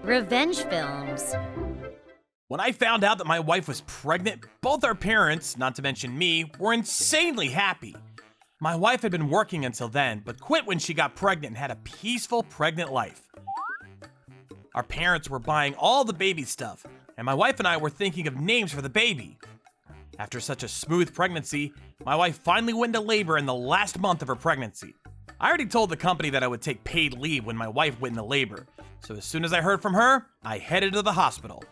Revenge films. When I found out that my wife was pregnant, both our parents, not to mention me, were insanely happy. My wife had been working until then, but quit when she got pregnant and had a peaceful pregnant life. Our parents were buying all the baby stuff, and my wife and I were thinking of names for the baby. After such a smooth pregnancy, my wife finally went into labor in the last month of her pregnancy. I already told the company that I would take paid leave when my wife went into labor, so as soon as I heard from her, I headed to the hospital.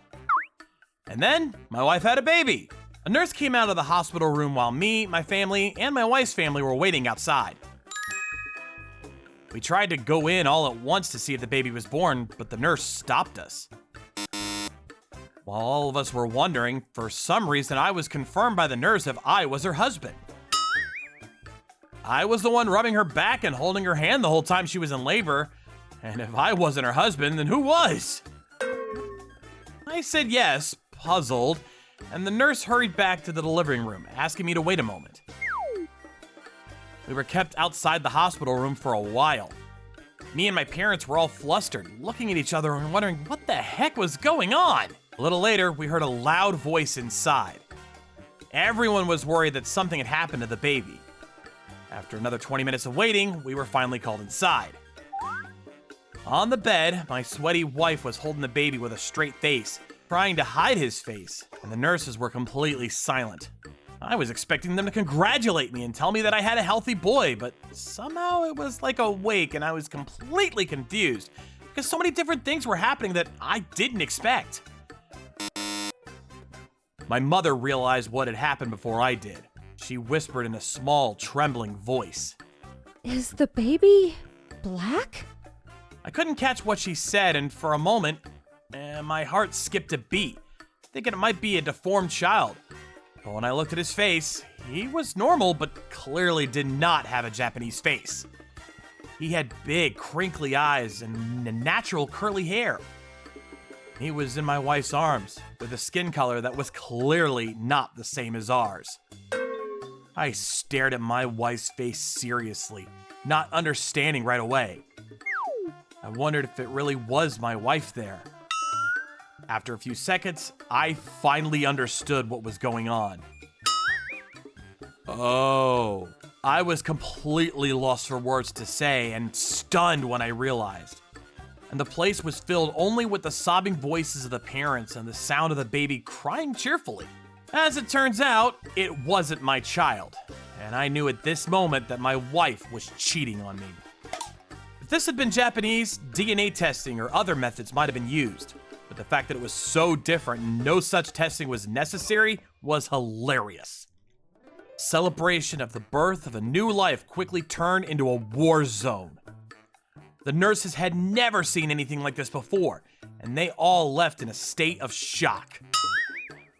And then, my wife had a baby. A nurse came out of the hospital room while me, my family, and my wife's family were waiting outside. We tried to go in all at once to see if the baby was born, but the nurse stopped us. While all of us were wondering, for some reason I was confirmed by the nurse if I was her husband. I was the one rubbing her back and holding her hand the whole time she was in labor, and if I wasn't her husband, then who was? I said yes, puzzled, and the nurse hurried back to the delivery room, asking me to wait a moment. We were kept outside the hospital room for a while. Me and my parents were all flustered, looking at each other and wondering what the heck was going on. A little later, we heard a loud voice inside. Everyone was worried that something had happened to the baby. After another 20 minutes of waiting, we were finally called inside. On the bed, my sweaty wife was holding the baby with a straight face, trying to hide his face, and the nurses were completely silent. I was expecting them to congratulate me and tell me that I had a healthy boy, but somehow it was like a wake and I was completely confused because so many different things were happening that I didn't expect. My mother realized what had happened before I did. She whispered in a small, trembling voice. Is the baby black? I couldn't catch what she said, and for a moment, my heart skipped a beat, thinking it might be a deformed child. But when I looked at his face, he was normal, but clearly did not have a Japanese face. He had big, crinkly eyes and natural curly hair. He was in my wife's arms, with a skin color that was clearly not the same as ours. I stared at my wife's face seriously, not understanding right away. I wondered if it really was my wife there. After a few seconds, I finally understood what was going on. Oh, I was completely lost for words to say and stunned when I realized. And the place was filled only with the sobbing voices of the parents and the sound of the baby crying cheerfully. As it turns out, it wasn't my child, and I knew at this moment that my wife was cheating on me. If this had been Japanese, DNA testing or other methods might have been used, but the fact that it was so different and no such testing was necessary was hilarious. Celebration of the birth of a new life quickly turned into a war zone. The nurses had never seen anything like this before, and they all left in a state of shock.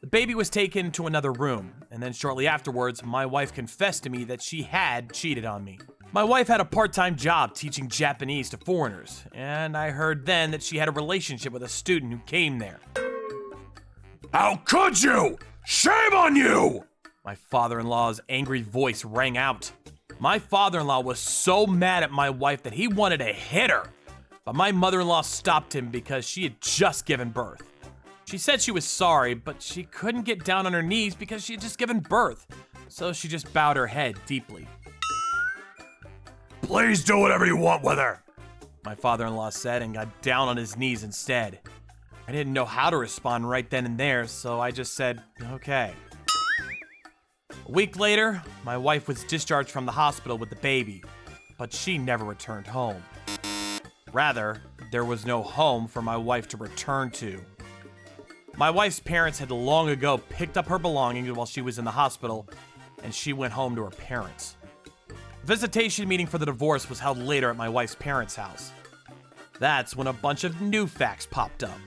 The baby was taken to another room, and then shortly afterwards, my wife confessed to me that she had cheated on me. My wife had a part-time job teaching Japanese to foreigners, and I heard then that she had a relationship with a student who came there. How could you? Shame on you! My father-in-law's angry voice rang out. My father-in-law was so mad at my wife that he wanted to hit her, but my mother-in-law stopped him because she had just given birth. She said she was sorry, but she couldn't get down on her knees because she had just given birth, so she just bowed her head deeply. Please do whatever you want with her, my father-in-law said and got down on his knees instead. I didn't know how to respond right then and there, so I just said, okay. A week later, my wife was discharged from the hospital with the baby, but she never returned home. Rather, there was no home for my wife to return to. My wife's parents had long ago picked up her belongings while she was in the hospital, and she went home to her parents. The visitation meeting for the divorce was held later at my wife's parents' house. That's when a bunch of new facts popped up.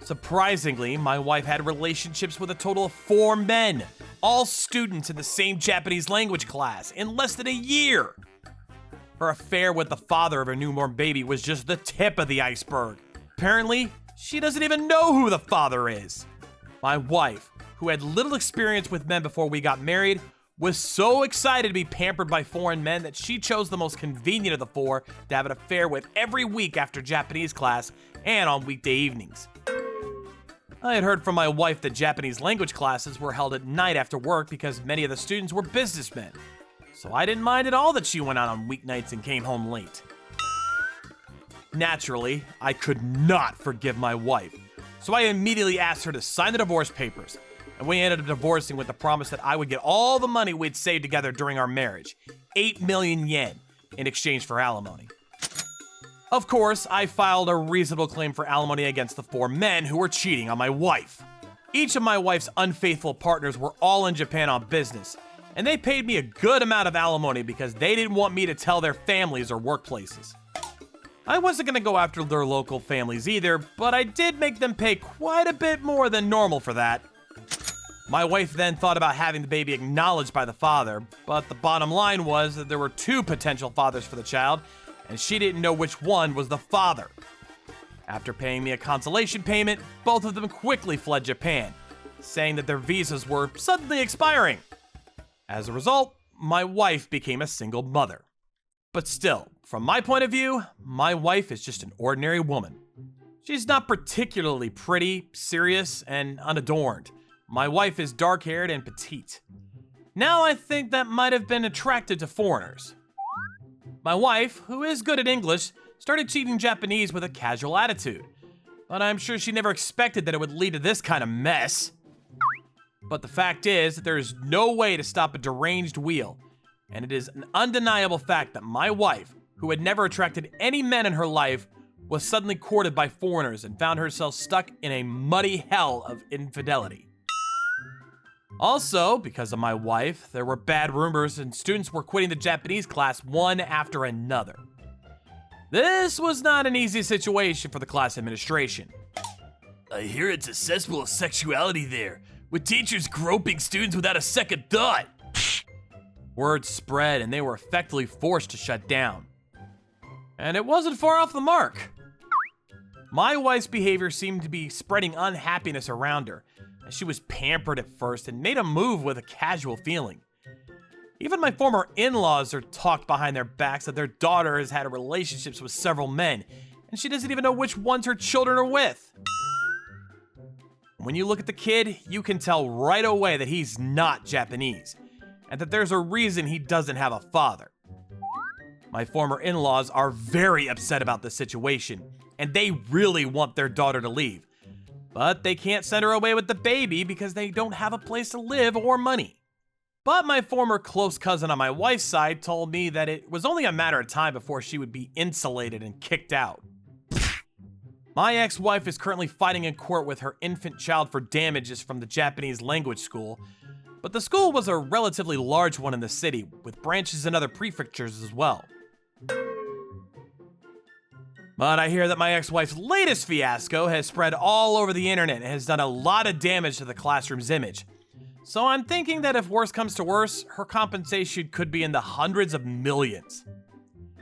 Surprisingly, my wife had relationships with a total of 4 men, all students in the same Japanese language class, in less than a year. Her affair with the father of her newborn baby was just the tip of the iceberg. Apparently, she doesn't even know who the father is. My wife, who had little experience with men before we got married, was so excited to be pampered by foreign men that she chose the most convenient of the four to have an affair with every week after Japanese class and on weekday evenings. I had heard from my wife that Japanese language classes were held at night after work because many of the students were businessmen, so I didn't mind at all that she went out on weeknights and came home late. Naturally, I could not forgive my wife, so I immediately asked her to sign the divorce papers, and we ended up divorcing with the promise that I would get all the money we'd saved together during our marriage, 8 million yen, in exchange for alimony. Of course, I filed a reasonable claim for alimony against the 4 men who were cheating on my wife. Each of my wife's unfaithful partners were all in Japan on business, and they paid me a good amount of alimony because they didn't want me to tell their families or workplaces. I wasn't going to go after their local families either, but I did make them pay quite a bit more than normal for that. My wife then thought about having the baby acknowledged by the father, but the bottom line was that there were 2 potential fathers for the child, and she didn't know which one was the father. After paying me a consolation payment, both of them quickly fled Japan, saying that their visas were suddenly expiring. As a result, my wife became a single mother. But still, from my point of view, my wife is just an ordinary woman. She's not particularly pretty, serious, and unadorned. My wife is dark-haired and petite. Now I think that might have been attracted to foreigners. My wife, who is good at English, started teaching Japanese with a casual attitude, but I'm sure she never expected that it would lead to this kind of mess. But the fact is that there is no way to stop a deranged wheel, and it is an undeniable fact that my wife, who had never attracted any men in her life, was suddenly courted by foreigners and found herself stuck in a muddy hell of infidelity. Also, because of my wife, there were bad rumors and students were quitting the Japanese class one after another. This was not an easy situation for the class administration. I hear it's a cesspool of sexuality there, with teachers groping students without a second thought. Word spread and they were effectively forced to shut down. And it wasn't far off the mark. My wife's behavior seemed to be spreading unhappiness around her, as she was pampered at first and made a move with a casual feeling. Even my former in-laws are talked behind their backs that their daughter has had relationships with several men, and she doesn't even know which ones her children are with. When you look at the kid, you can tell right away that he's not Japanese, and that there's a reason he doesn't have a father. My former in-laws are very upset about this situation, and they really want their daughter to leave. But they can't send her away with the baby because they don't have a place to live or money. But my former close cousin on my wife's side told me that it was only a matter of time before she would be insulated and kicked out. My ex-wife is currently fighting in court with her infant child for damages from the Japanese language school, but the school was a relatively large one in the city, with branches in other prefectures as well. But I hear that my ex-wife's latest fiasco has spread all over the internet and has done a lot of damage to the classroom's image. So I'm thinking that if worse comes to worse, her compensation could be in the hundreds of millions.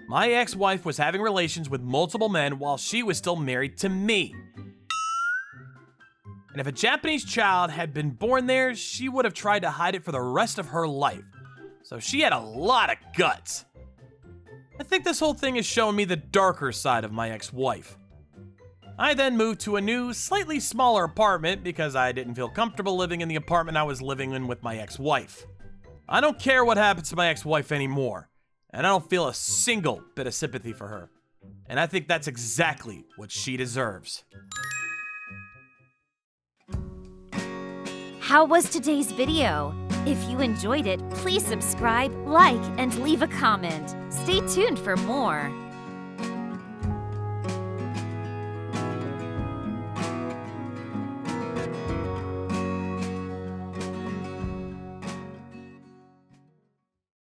My ex-wife was having relations with multiple men while she was still married to me. And if a Japanese child had been born there, she would have tried to hide it for the rest of her life. So she had a lot of guts. I think this whole thing has shown me the darker side of my ex-wife. I then moved to a new, slightly smaller apartment because I didn't feel comfortable living in the apartment I was living in with my ex-wife. I don't care what happens to my ex-wife anymore, and I don't feel a single bit of sympathy for her. And I think that's exactly what she deserves. How was today's video? If you enjoyed it, please subscribe, like, and leave a comment. Stay tuned for more.